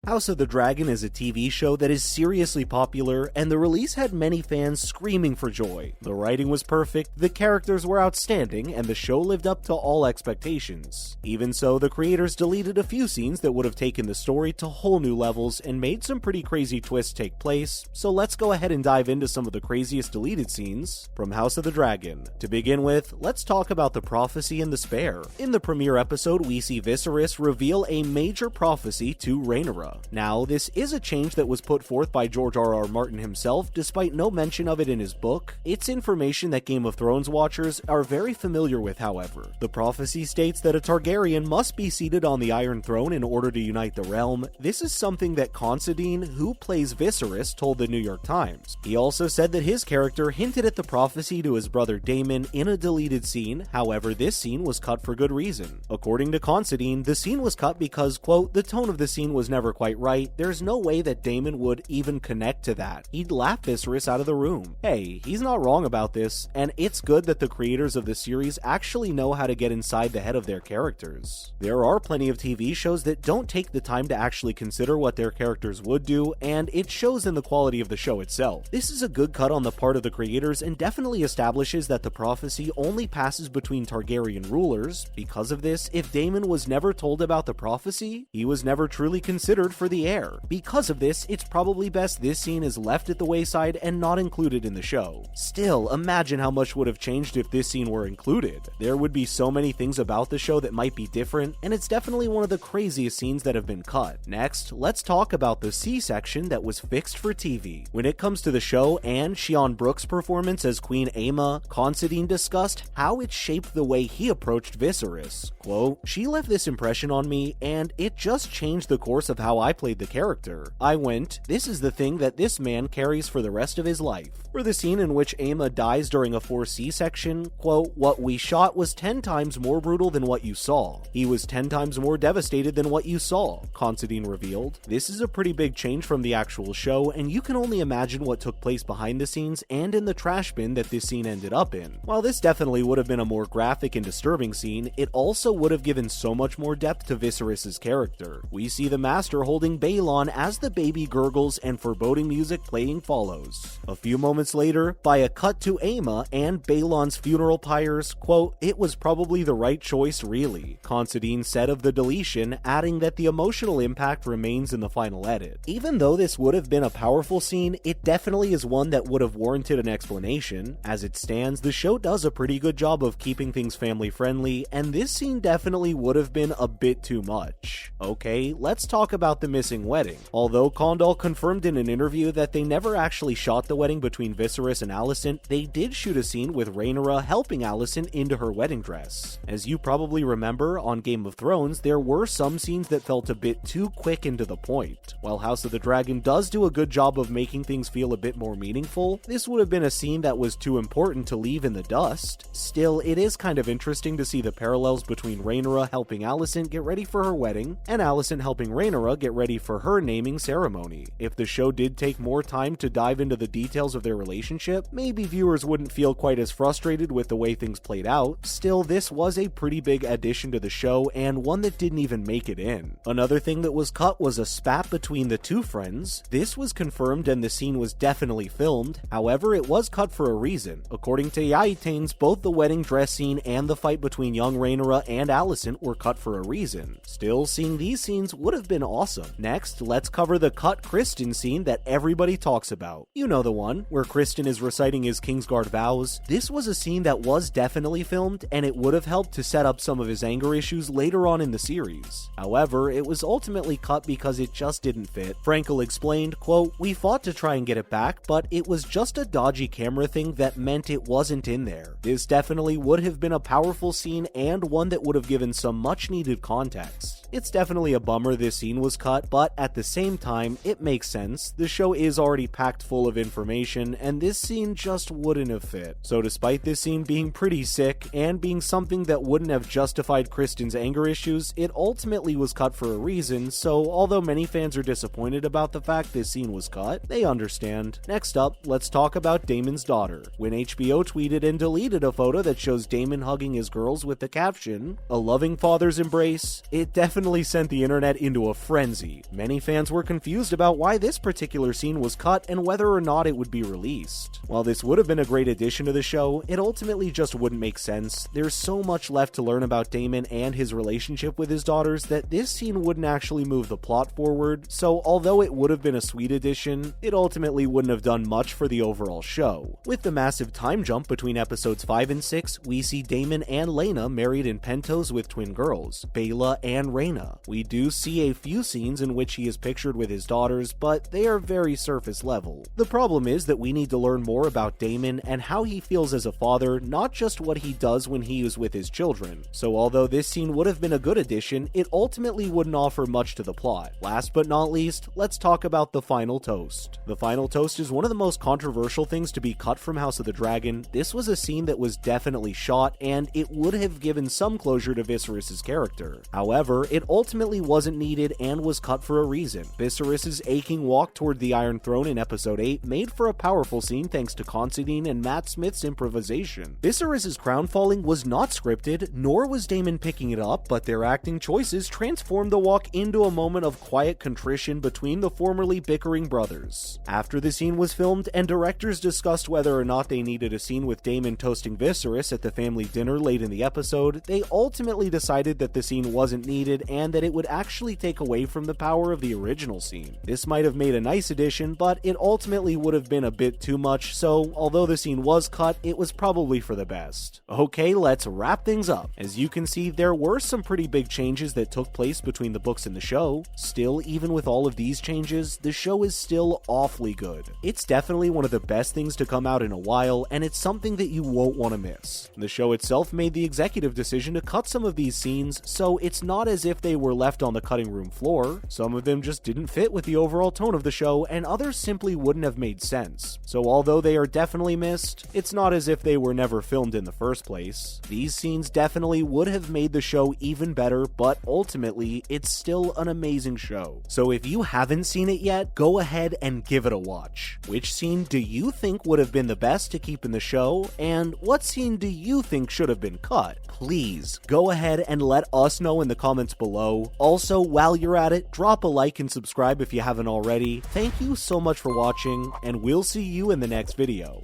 House of the Dragon is a TV show that is seriously popular, and the release had many fans screaming for joy. The writing was perfect, the characters were outstanding, and the show lived up to all expectations. Even so, the creators deleted a few scenes that would have taken the story to whole new levels and made some pretty crazy twists take place, so let's go ahead and dive into some of the craziest deleted scenes from House of the Dragon. To begin with, let's talk about the prophecy and the spare. In the premiere episode, we see Viserys reveal a major prophecy to Rhaenyra. Now, this is a change that was put forth by George R.R. Martin himself, despite no mention of it in his book. It's information that Game of Thrones watchers are very familiar with, however. The prophecy states that a Targaryen must be seated on the Iron Throne in order to unite the realm. This is something that Considine, who plays Viserys, told the New York Times. He also said that his character hinted at the prophecy to his brother Daemon in a deleted scene, however, this scene was cut for good reason. According to Considine, the scene was cut because, quote, the tone of the scene was never quite right. There's no way that Daemon would even connect to that. He'd laugh Viserys out of the room. Hey, he's not wrong about this, and it's good that the creators of the series actually know how to get inside the head of their characters. There are plenty of TV shows that don't take the time to actually consider what their characters would do, and it shows in the quality of the show itself. This is a good cut on the part of the creators and definitely establishes that the prophecy only passes between Targaryen rulers. Because of this, if Daemon was never told about the prophecy, he was never truly considered for the heir. Because of this, it's probably best this scene is left at the wayside and not included in the show. Still, imagine how much would have changed if this scene were included. There would be so many things about the show that might be different, and it's definitely one of the craziest scenes that have been cut. Next, let's talk about the C-section that was fixed for TV. When it comes to the show and Sian Brooke's performance as Queen Aemma, Considine discussed how it shaped the way he approached Viserys. Quote, she left this impression on me, and it just changed the course of how I played the character. I went, this is the thing that this man carries for the rest of his life. For the scene in which Aemma dies during a forced C-section, quote, what we shot was 10 times more brutal than what you saw. He was 10 times more devastated than what you saw, Considine revealed. This is a pretty big change from the actual show, and you can only imagine what took place behind the scenes and in the trash bin that this scene ended up in. While this definitely would have been a more graphic and disturbing scene, it also would have given so much more depth to Viserys' character. We see the Master holding Balon as the baby gurgles and foreboding music playing follows. A few moments later, by a cut to Aemma and Balon's funeral pyres, quote, it was probably the right choice really, Considine said of the deletion, adding that the emotional impact remains in the final edit. Even though this would have been a powerful scene, it definitely is one that would have warranted an explanation. As it stands, the show does a pretty good job of keeping things family friendly, and this scene definitely would have been a bit too much. Okay, let's talk about the missing wedding. Although Condal confirmed in an interview that they never actually shot the wedding between Viserys and Alicent, they did shoot a scene with Rhaenyra helping Alicent into her wedding dress. As you probably remember, on Game of Thrones, there were some scenes that felt a bit too quick and to the point. While House of the Dragon does do a good job of making things feel a bit more meaningful, this would have been a scene that was too important to leave in the dust. Still, it is kind of interesting to see the parallels between Rhaenyra helping Alicent get ready for her wedding, and Alicent helping Rhaenyra get ready for her naming ceremony. If the show did take more time to dive into the details of their relationship, maybe viewers wouldn't feel quite as frustrated with the way things played out. Still, this was a pretty big addition to the show, and one that didn't even make it in. Another thing that was cut was a spat between the two friends. This was confirmed and the scene was definitely filmed, however it was cut for a reason. According to Yaitanes, both the wedding dress scene and the fight between young Rhaenyra and Alicent were cut for a reason. Still, seeing these scenes would have been awesome. Next, let's cover the cut Criston scene that everybody talks about. You know the one, where Criston is reciting his Kingsguard vows. This was a scene that was definitely filmed, and it would have helped to set up some of his anger issues later on in the series. However, it was ultimately cut because it just didn't fit. Frankel explained, quote, we fought to try and get it back, but it was just a dodgy camera thing that meant it wasn't in there. This definitely would have been a powerful scene and one that would have given some much needed context. It's definitely a bummer this scene was cut, but at the same time, it makes sense. The show is already packed full of information, and this scene just wouldn't have fit. So despite this scene being pretty sick, and being something that wouldn't have justified Criston's anger issues, it ultimately was cut for a reason, so although many fans are disappointed about the fact this scene was cut, they understand. Next up, let's talk about Daemon's daughter. When HBO tweeted and deleted a photo that shows Daemon hugging his girls with the caption, "A loving father's embrace," it definitely definitely sent the internet into a frenzy. Many fans were confused about why this particular scene was cut and whether or not it would be released. While this would have been a great addition to the show, it ultimately just wouldn't make sense. There's so much left to learn about Daemon and his relationship with his daughters that this scene wouldn't actually move the plot forward, so although it would have been a sweet addition, it ultimately wouldn't have done much for the overall show. With the massive time jump between episodes 5 and 6, we see Daemon and Laena married in pentos with twin girls, Baela and Rhaena. We do see a few scenes in which he is pictured with his daughters, but they are very surface level. The problem is that we need to learn more about Daemon and how he feels as a father, not just what he does when he is with his children. So although this scene would have been a good addition, it ultimately wouldn't offer much to the plot. Last but not least, let's talk about the final toast. The final toast is one of the most controversial things to be cut from House of the Dragon. This was a scene that was definitely shot, and it would have given some closure to Viserys' character. However, it ultimately wasn't needed and was cut for a reason. Viserys' aching walk toward the Iron Throne in episode 8 made for a powerful scene thanks to Considine and Matt Smith's improvisation. Viserys' crown falling was not scripted, nor was Daemon picking it up, but their acting choices transformed the walk into a moment of quiet contrition between the formerly bickering brothers. After the scene was filmed and directors discussed whether or not they needed a scene with Daemon toasting Viserys at the family dinner late in the episode, they ultimately decided that the scene wasn't needed and that it would actually take away from the power of the original scene. This might have made a nice addition, but it ultimately would have been a bit too much, so although the scene was cut, it was probably for the best. Okay, let's wrap things up. As you can see, there were some pretty big changes that took place between the books and the show. Still, even with all of these changes, the show is still awfully good. It's definitely one of the best things to come out in a while, and it's something that you won't want to miss. The show itself made the executive decision to cut some of these scenes, so it's not as if they were left on the cutting room floor. Some of them just didn't fit with the overall tone of the show, and others simply wouldn't have made sense. So although they are definitely missed, it's not as if they were never filmed in the first place. These scenes definitely would have made the show even better, but ultimately, it's still an amazing show. So if you haven't seen it yet, go ahead and give it a watch. Which scene do you think would have been the best to keep in the show, and what scene do you think should have been cut? Please, go ahead and let us know in the comments below. Also, while you're at it, drop a like and subscribe if you haven't already. Thank you so much for watching, and we'll see you in the next video.